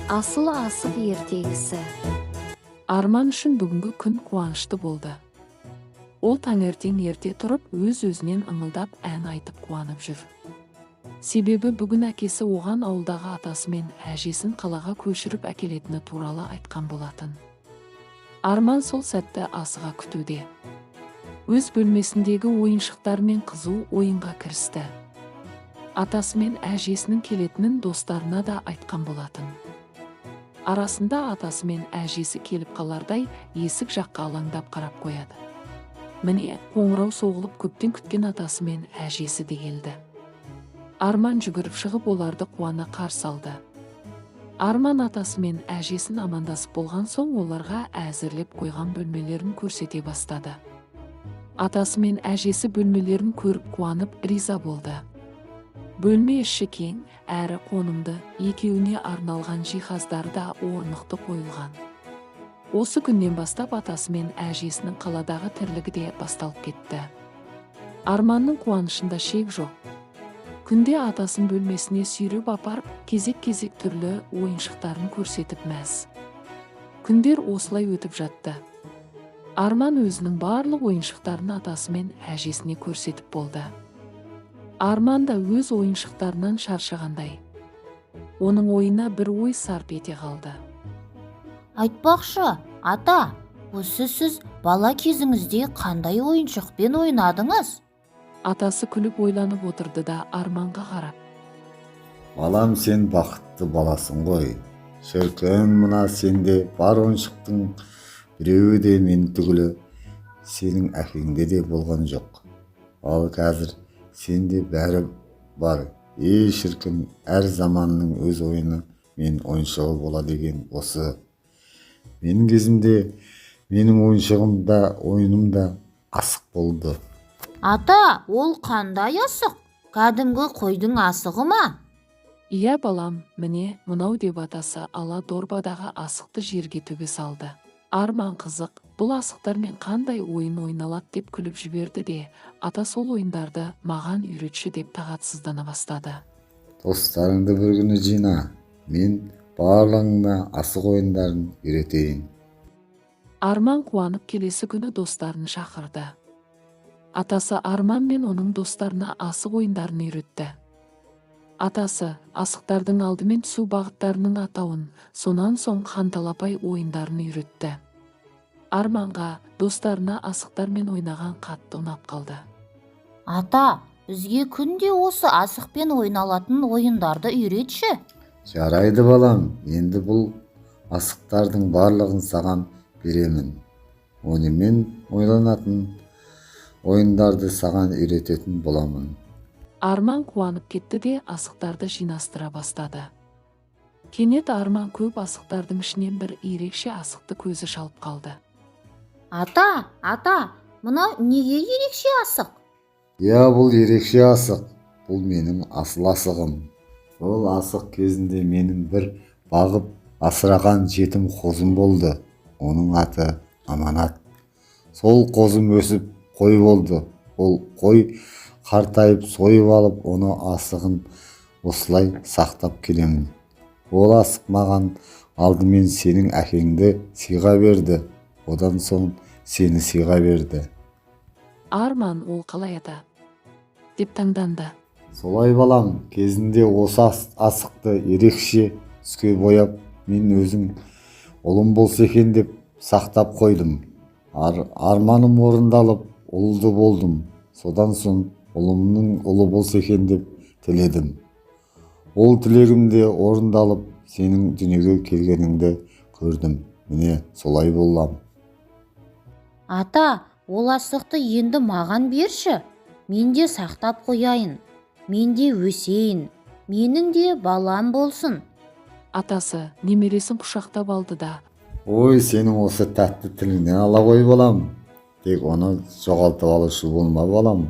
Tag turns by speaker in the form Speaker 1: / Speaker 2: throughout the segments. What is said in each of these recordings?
Speaker 1: Асыл асық ертегісі.
Speaker 2: Арман үшін бүгінгі күн қуанышты болды. Ол таңертең ерте тұрып, өз-өзінен ыңылдап ән айтып қуанып жүр. Себебі бүгін әкесі оған ауылдағы атасы мен әжесін қалаға көшіріп әкелетіні туралы айтқан болатын. Арман сол сәтті асыға күтуде. Өз бөлмесіндегі ойыншықтармен қызу ойынға кірісті. Атасы мен әжесінің келетінін достарына да айтқан болатын. Арасында атасы мен әжесі келіп қалардай есік жаққа алаңдап қарап қояды. Міне, қоңырау соғылып көптен күткен атасы мен әжесі де келді. Арман жүгіріп шығып оларды қуана қарсы алды. Арман атасы мен әжесін амандасып болған соң оларға әзірлеп қойған бөлмелерін көрсете бастады. Атасы мен әжесі бөлмелерін көріп қуанып риза болды. Бөлме іші кең, әрі қонымды, екеуіне арналған жиһаздар да орнықты қойылған. Осы күннен бастап атасы мен әжесінің қаладағы тірлігі де басталып кетті. Арманның қуанышында шек жоқ. Күнде атасын бөлмесіне сүйреп апарып, кезек-кезек түрлі ойыншықтарын көрсетіп мәз. Күндер осылай өтіп жатты. Арман өзінің барлық ойыншықтарын атасы мен әжесіне көрсетіп болды. Арман да өз ойыншықтарынан шаршағандай. Оның ойына бір ой сарп ете қалды.
Speaker 3: Айтпақшы, ата, осы сіз бала кезіңізде қандай ойыншықпен ойнадыңыз?
Speaker 2: Атасы күліп ойланып отырды да Арманға қарап:
Speaker 4: Балам, сен бақытты баласың ғой. Шіркін, мына сенде бар ойыншықтың біреуі де мен түгілі сенің әкеңде де болған жоқ. Ал қазір сенде бәрі бар. Шіркін, әр заманның өз ойыны мен ойыншығы бола деген осы. Менің кезімде менің ойыным да асық болды.
Speaker 3: Ата, ол қандай асық? Кәдімгі қойдың асығы ма?
Speaker 2: Иә балам, міне мынау деп атасы ала дорбадағы асықты жерге төбе салды. Арман қызық, бұл асықтармен қандай ойын ойналады деп күліп жіберді де, ата сол ойындарды маған үйретші деп тағатсыздана бастады.
Speaker 4: Достарыңды бір күні жина, мен барлығыңа асық ойындарын үйретейін.
Speaker 2: Арман қуанып келесі күні достарын шақырды. Атасы Арман мен оның достарына асық ойындарын үйретті. Атасы асықтардың алдымен түсу бағыттарының атауын, сонан соң ханталапай ойындарын үйретті. Арманға достарына асықтармен ойнаған қатты ұнап қалды.
Speaker 3: Ата, бізге күнде осы асықпен ойналатын ойындарды үйретші.
Speaker 4: Жарайды балам, енді бұл асықтардың барлығын саған беремін. Онымен ойланатын ойындарды саған үйрететін боламын.
Speaker 2: Арман қуанып кетті де асықтарды жинастыра бастады. Кенет Арман көп асықтардың ішінен бір ерекше асықты көзі шалып қалды.
Speaker 3: Ата, мынау неге ерекше асық?
Speaker 4: Иә, бұл ерекше асық. Бұл менің асыл асығым. Ол асық кезінде менің бір бағып асыраған жетім қозым болды. Оның аты Аманат. Сол қозым өсіп қой болды. Ол қой қартайып сойып алып, оны асығын осылай сақтап келемін. Ол асық маған алдымен сенің әкеңді сыйға берді, одан соң сені сыйға берді.
Speaker 2: Арман, ол қалай ата? Деп таңданды.
Speaker 4: Солай балам, кезінде осы асықты ерекше түске бояп, мен өзің ұлым болса екен деп сақтап қойдым. Арманым орындалып, ұлды болдым. Содан соң ұлымның ұлы болса екен деп тіледім. Ол тілегім де орындалып, сенің дүниеге келгеніңді көрдім. Міне, солай болам.
Speaker 3: Ата, ол асықты енді маған берші. Мен де сақтап қояйын. Мен де өсейін. Менің де балам болсын.
Speaker 2: Атасы немересін құшақтап алды да:
Speaker 4: Ой, сенің осы тәтті тіліңнен ала қой балам. Тек оны жоғалтып алушы болма балам.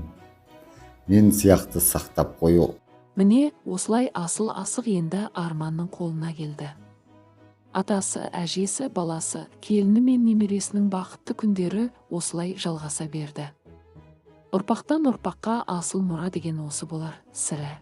Speaker 4: Мен сияқты сақтап қою.
Speaker 2: Міне, осылай асыл асық енді Арманның қолына келді. Атасы, әжесі, баласы, келіні мен немересінің бақытты күндері осылай жалғаса берді. Ұрпақтан ұрпаққа асыл мұра деген осы болар, сірә.